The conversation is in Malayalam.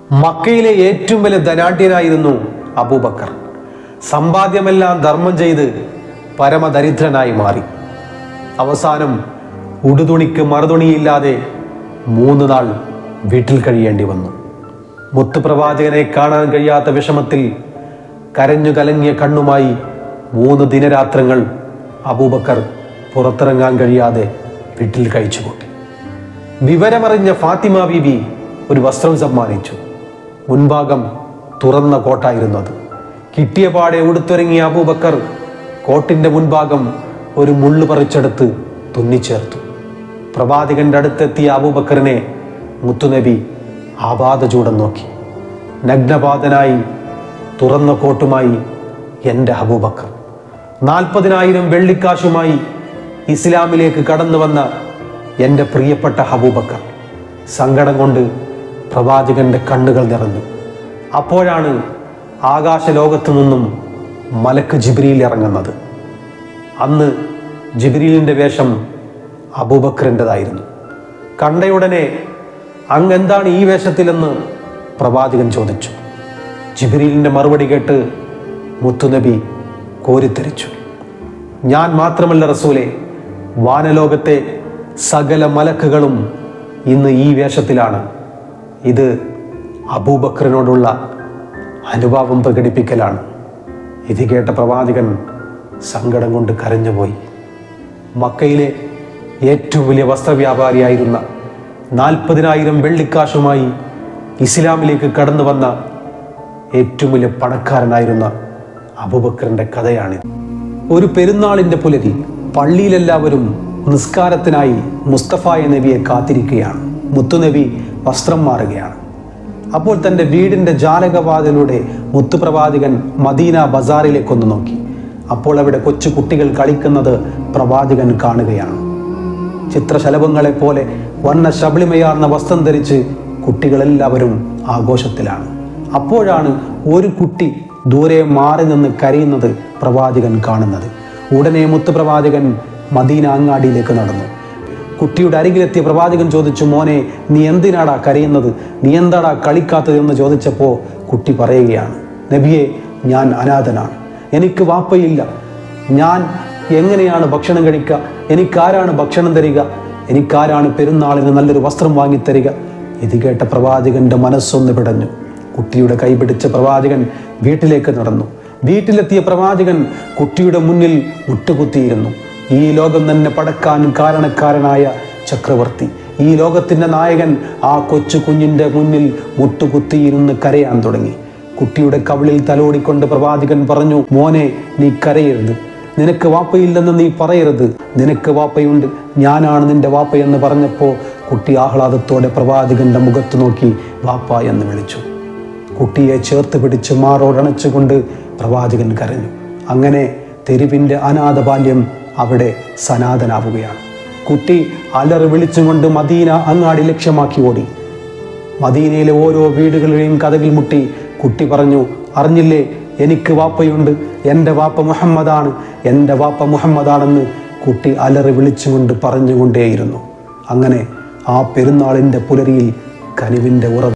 മക്കയിലെ ഏറ്റവും വലിയ ധനാഢ്യനായിരുന്നു അബൂബക്കർ. സമ്പാദ്യമെല്ലാം ധർമ്മം ചെയ്ത് പരമദരിദ്രനായി മാറി. അവസാനം ഉടുതുണിക്ക് മറുതുണിയില്ലാതെ 3 നാൾ വീട്ടിൽ കഴിയേണ്ടി വന്നു. മുത്തുപ്രവാചകനെ കാണാൻ കഴിയാത്ത വിഷമത്തിൽ കരഞ്ഞു കലങ്ങിയ കണ്ണുമായി 3 ദിനരാത്രങ്ങൾ അബൂബക്കർ പുറത്തിറങ്ങാൻ കഴിയാതെ വീട്ടിൽ കഴിച്ചുകൂട്ടി. വിവരമറിഞ്ഞ ഫാത്തിമ ബീവി ഒരു വസ്ത്രം സമ്മാനിച്ചു. മുൻഭാഗം തുറന്ന കോട്ടായിരുന്നു അത്. കിട്ടിയ പാടെ ഉടുത്തിറങ്ങിയ അബൂബക്കർ കോട്ടിന്റെ മുൻഭാഗം ഒരു മുള്ളു പറിച്ചെടുത്ത് തുന്നിച്ചേർത്തു. പ്രവാചകന്റെ അടുത്തെത്തിയ അബൂബക്കറിനെ മുത്തുനബി ആപാദചൂടം നോക്കി. നഗ്നപാതനായി തുറന്ന കോട്ടുമായി എൻ്റെ അബൂബക്കർ, 40,000 വെള്ളിക്കാശുമായി ഇസ്ലാമിലേക്ക് കടന്നു വന്ന എൻ്റെ പ്രിയപ്പെട്ട അബൂബക്കർ. സങ്കടം കൊണ്ട് പ്രവാചകന്റെ കണ്ണുകൾ നിറഞ്ഞു. അപ്പോഴാണ് ആകാശലോകത്തു നിന്നും മലക്ക് ജിബ്രീൽ ഇറങ്ങുന്നത്. അന്ന് ജിബ്രീലിൻ്റെ വേഷം അബൂബക്കറിൻ്റെതായിരുന്നു. കണ്ടയുടനെ അങ്ങെന്താണ് ഈ വേഷത്തിലെന്ന് പ്രവാചകൻ ചോദിച്ചു. ജിബ്രീലിൻ്റെ മറുപടി കേട്ട് മുത്തുനബി കോരിത്തരിച്ചു. ഞാൻ മാത്രമല്ല റസൂലേ, വാനലോകത്തെ സകല മലക്കുകളും ഇന്ന് ഈ വേഷത്തിലാണ്. ഇത് അബൂബക്കറിനോടുള്ള അനുഭാവം പ്രകടിപ്പിക്കലാണ്. ഇത് കേട്ട പ്രവാചകൻ സങ്കടം കൊണ്ട് കരഞ്ഞുപോയി. മക്കയിലെ ഏറ്റവും വലിയ വസ്ത്രവ്യാപാരിയായിരുന്ന 40,000 വെള്ളിക്കാശുമായി ഇസ്ലാമിലേക്ക് കടന്നു വന്ന ഏറ്റവും വലിയ പണക്കാരനായിരുന്ന അബൂബക്കറിന്റെ കഥയാണിത്. ഒരു പെരുന്നാളിന്റെ പുലരി പള്ളിയിലെല്ലാവരും നിസ്കാരത്തിനായി മുസ്തഫായ നബിയെ കാത്തിരിക്കുകയാണ്. മുത്തുനബി വസ്ത്രം മാറുകയാണ്. അപ്പോൾ തൻ്റെ വീടിൻ്റെ ജാലകവാതിലൂടെ മുത്തുപ്രവാചകൻ മദീന ബസാറിലേക്കൊന്ന് നോക്കി. അപ്പോൾ അവിടെ കൊച്ചു കുട്ടികൾ കളിക്കുന്നത് പ്രവാചകൻ കാണുകയാണ്. ചിത്രശലഭങ്ങളെ പോലെ വർണ്ണ ശബളിമയാർന്ന വസ്ത്രം ധരിച്ച് കുട്ടികളെല്ലാവരും ആഘോഷത്തിലാണ്. അപ്പോഴാണ് ഒരു കുട്ടി ദൂരെ മാറി നിന്ന് കരയുന്നത് പ്രവാചകൻ കാണുന്നത്. ഉടനെ മുത്തുപ്രവാചകൻ മദീന അങ്ങാടിയിലേക്ക് നടന്നു. കുട്ടിയുടെ അരികിലെത്തിയ പ്രവാചകൻ ചോദിച്ചു, മോനെ, നീ എന്തിനാടാ കരയുന്നത്? നീ എന്താടാ കളിക്കാത്തത് എന്ന് ചോദിച്ചപ്പോൾ കുട്ടി പറയുകയാണ്, നബിയെ, ഞാൻ അനാഥനാണ്, എനിക്ക് വാപ്പയില്ല, ഞാൻ എങ്ങനെയാണ് ഭക്ഷണം കഴിക്കുക? എനിക്കാരാണ് ഭക്ഷണം തരിക? എനിക്കാരാണ് പെരുന്നാളിന് നല്ലൊരു വസ്ത്രം വാങ്ങിത്തരിക? ഇത് കേട്ട പ്രവാചകന്റെ മനസ്സൊന്ന് പിടഞ്ഞു. കുട്ടിയുടെ കൈ പിടിച്ച പ്രവാചകൻ വീട്ടിലേക്ക് നടന്നു. വീട്ടിലെത്തിയ പ്രവാചകൻ കുട്ടിയുടെ മുന്നിൽ മുട്ടുകുത്തിയിരുന്നു. ഈ ലോകം തന്നെ പടക്കാൻ കാരണക്കാരനായ ചക്രവർത്തി, ഈ ലോകത്തിൻ്റെ നായകൻ ആ കൊച്ചു കുഞ്ഞിൻ്റെ മുന്നിൽ മുട്ടുകുത്തിയിരുന്ന് കരയാൻ തുടങ്ങി. കുട്ടിയുടെ കവിളിൽ തലോടിക്കൊണ്ട് പ്രവാചകൻ പറഞ്ഞു, മോനെ, നീ കരയരുത്, നിനക്ക് വാപ്പയില്ലെന്ന് നീ പറയരുത്, നിനക്ക് വാപ്പയുണ്ട്, ഞാനാണ് നിന്റെ വാപ്പയെന്ന് പറഞ്ഞപ്പോൾ കുട്ടി ആഹ്ലാദത്തോടെ പ്രവാചകന്റെ മുഖത്ത് നോക്കി വാപ്പ എന്ന് വിളിച്ചു. കുട്ടിയെ ചേർത്ത് പിടിച്ച് മാറോടണച്ചുകൊണ്ട് പ്രവാചകൻ കരഞ്ഞു. അങ്ങനെ തെരുവിൻ്റെ അനാഥ ബാല്യം അവിടെ സനാതനാവുകയാണ്. കുട്ടി അലറി വിളിച്ചുകൊണ്ട് മദീന അങ്ങാടി ലക്ഷ്യമാക്കി ഓടി. മദീനയിലെ ഓരോ വീടുകളുടെയും കതകിൽ മുട്ടി കുട്ടി പറഞ്ഞു, അറിഞ്ഞില്ലേ, എനിക്ക് വാപ്പയുണ്ട്, എൻ്റെ വാപ്പ മുഹമ്മദാണ്, എൻ്റെ വാപ്പ മുഹമ്മദാണെന്ന് കുട്ടി അലറി വിളിച്ചുകൊണ്ട് പറഞ്ഞുകൊണ്ടേയിരുന്നു. അങ്ങനെ ആ പെരുന്നാളിൻ്റെ പുലരിയിൽ കനിവിൻ്റെ ഉറവ്